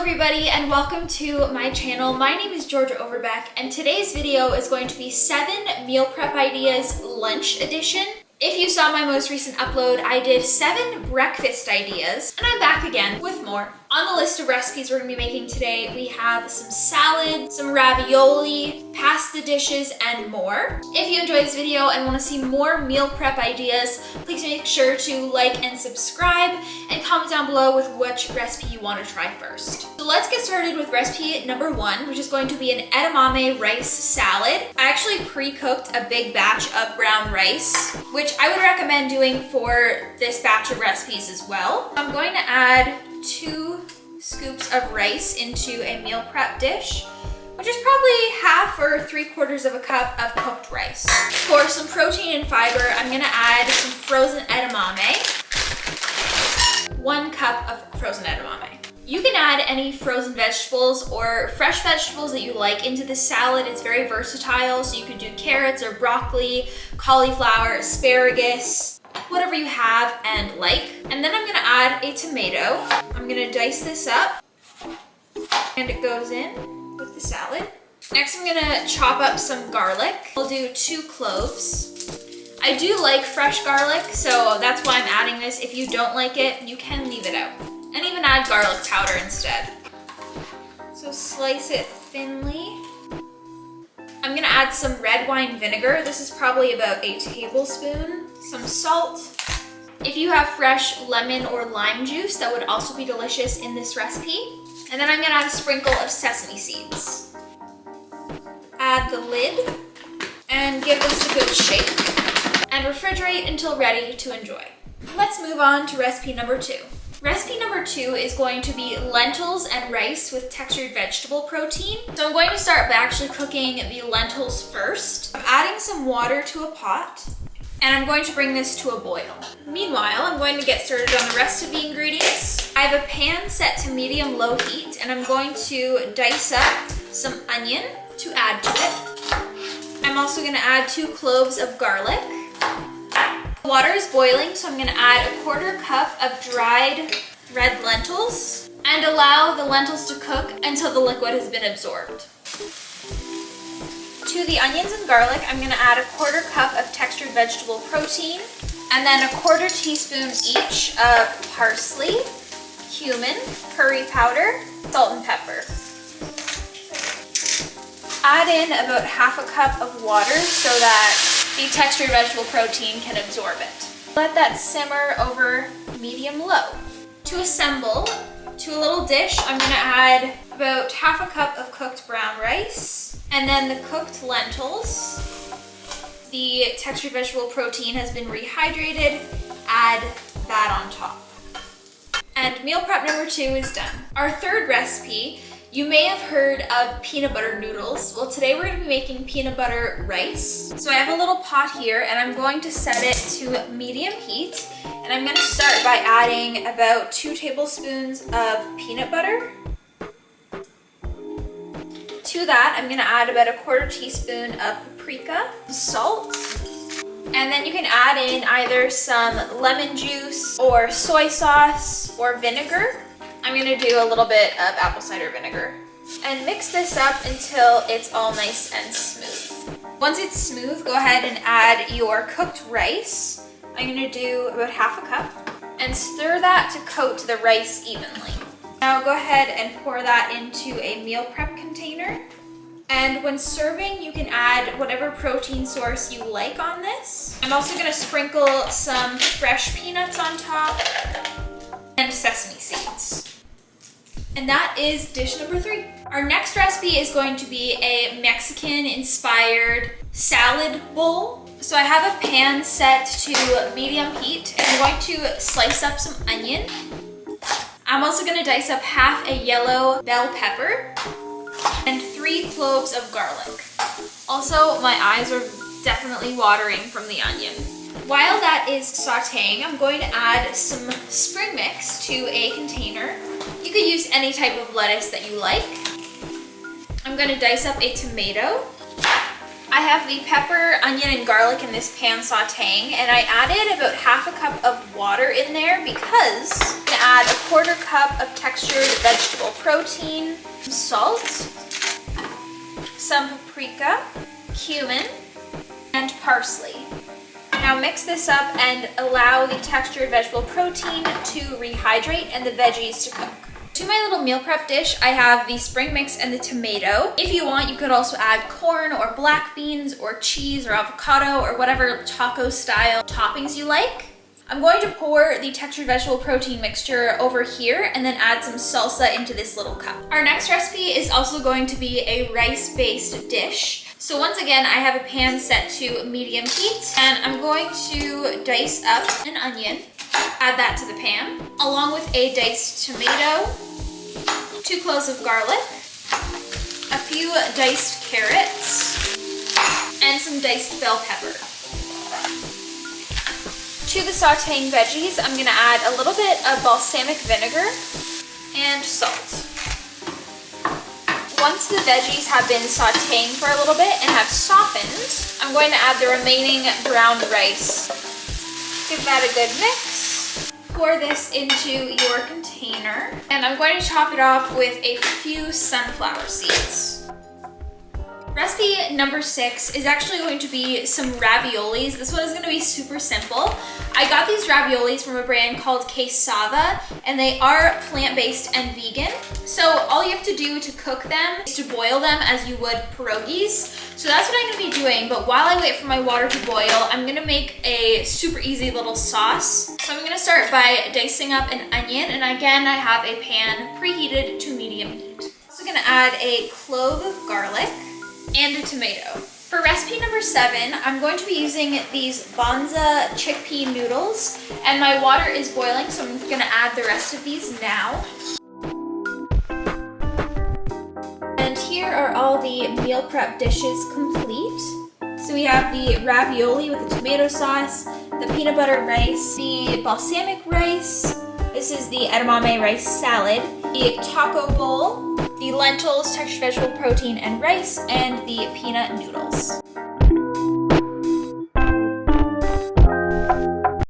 everybody and welcome to my channel. My name is Georgia Overbeck and today's video is going to be 7 meal prep ideas lunch edition. If you saw my most recent upload, I did 7 breakfast ideas and I'm back again with more. On the list of recipes we're going to be making today, we have some salad, some ravioli, pasta dishes, and more. If you enjoyed this video and want to see more meal prep ideas, please make sure to like and subscribe and comment down below with which recipe you want to try first. So let's get started with recipe number 1, which is going to be an edamame rice salad. I actually pre-cooked a big batch of brown rice, which I would recommend doing for this batch of recipes as well. I'm going to add 2 scoops of rice into a meal prep dish, which is probably half or 3/4 of a cup of cooked rice. For some protein and fiber, I'm gonna add some frozen edamame, 1 cup of frozen edamame. You can add any frozen vegetables or fresh vegetables that you like into this salad. It's very versatile, so you could do carrots or broccoli, cauliflower, asparagus, whatever you have and like. And then I'm gonna add a tomato. I'm gonna dice this up and it goes in with the salad. Next I'm gonna chop up some garlic. I'll do 2 cloves. I do like fresh garlic, so that's why I'm adding this. If you don't like it, you can leave it out. And even add garlic powder instead. So slice it thinly. I'm gonna add some red wine vinegar. This is probably about 1 tablespoons. Some salt. If you have fresh lemon or lime juice, that would also be delicious in this recipe. And then I'm gonna add a sprinkle of sesame seeds. Add the lid and give this a good shake and refrigerate until ready to enjoy. Let's move on to recipe number 2. Recipe number 2 is going to be lentils and rice with textured vegetable protein. So I'm going to start by actually cooking the lentils first. I'm adding some water to a pot and I'm going to bring this to a boil. Meanwhile, I'm going to get started on the rest of the ingredients. I have a pan set to medium-low heat and I'm going to dice up some onion to add to it. I'm also going to add 2 cloves of garlic. The water is boiling, so I'm going to add a 1/4 cup of dried red lentils and allow the lentils to cook until the liquid has been absorbed. To the onions and garlic, I'm going to add a 1/4 cup of textured vegetable protein and then a 1/4 teaspoon each of parsley, cumin, curry powder, salt and pepper. Add in about 1/2 cup of water so that the textured vegetable protein can absorb it. Let that simmer over medium-low. To assemble, to a little dish, I'm going to add about 1/2 cup of cooked brown rice and then the cooked lentils. The textured vegetable protein has been rehydrated. Add that on top. And meal prep number 2 is done. Our third recipe, you may have heard of peanut butter noodles. Well, today we're going to be making peanut butter rice. So I have a little pot here and I'm going to set it to medium heat. And I'm going to start by adding about 2 tablespoons of peanut butter. To that, I'm going to add about a 1/4 teaspoon of paprika, salt, and then you can add in either some lemon juice or soy sauce or vinegar. I'm going to do a little bit of apple cider vinegar and mix this up until it's all nice and smooth. Once it's smooth, go ahead and add your cooked rice. I'm going to do about 1/2 cup and stir that to coat the rice evenly. Now go ahead and pour that into a meal prep container. And when serving, you can add whatever protein source you like on this. I'm also going to sprinkle some fresh peanuts on top and sesame seeds. And that is dish number 3. Our next recipe is going to be a Mexican-inspired salad bowl. So I have a pan set to medium heat and I'm going to slice up some onion. I'm also going to dice up 1/2 a yellow bell pepper and 3 cloves of garlic. Also, my eyes are definitely watering from the onion. While that is sauteing, I'm going to add some spring mix to a container. You could use any type of lettuce that you like. I'm going to dice up a tomato. I have the pepper, onion, and garlic in this pan sauteing, and I added about half a cup of water in there because I'm gonna add a 1/4 cup of textured vegetable protein, salt, some paprika, cumin, and parsley. Now mix this up and allow the textured vegetable protein to rehydrate and the veggies to cook. To my little meal prep dish, I have the spring mix and the tomato. If you want, you could also add corn or black beans or cheese or avocado or whatever taco style toppings you like. I'm going to pour the textured vegetable protein mixture over here and then add some salsa into this little cup. Our next recipe is also going to be a rice-based dish. So once again, I have a pan set to medium heat, and I'm going to dice up an onion, add that to the pan, along with a diced tomato, 2 cloves of garlic, a few diced carrots, and some diced bell pepper. To the sauteing veggies, I'm gonna add a little bit of balsamic vinegar and salt. Once the veggies have been sauteing for a little bit and have softened, I'm going to add the remaining brown rice. Give that a good mix. Pour this into your container, and I'm going to top it off with a few sunflower seeds. Recipe number 6 is actually going to be some raviolis. This one is going to be super simple. I got these raviolis from a brand called Quesava, and they are plant-based and vegan. So all you have to do to cook them is to boil them as you would pierogies. So that's what I'm going to be doing, but while I wait for my water to boil, I'm going to make a super easy little sauce. So I'm going to start by dicing up an onion, and again, I have a pan preheated to medium heat. I'm also going to add a clove of garlic and a tomato. For recipe number 7, I'm going to be using these Banza chickpea noodles, and my water is boiling, so I'm gonna add the rest of these now. And here are all the meal prep dishes complete. So we have the ravioli with the tomato sauce, the peanut butter rice, the balsamic rice, this is the edamame rice salad, the taco bowl, the lentils, textured vegetable protein and rice, and the peanut noodles.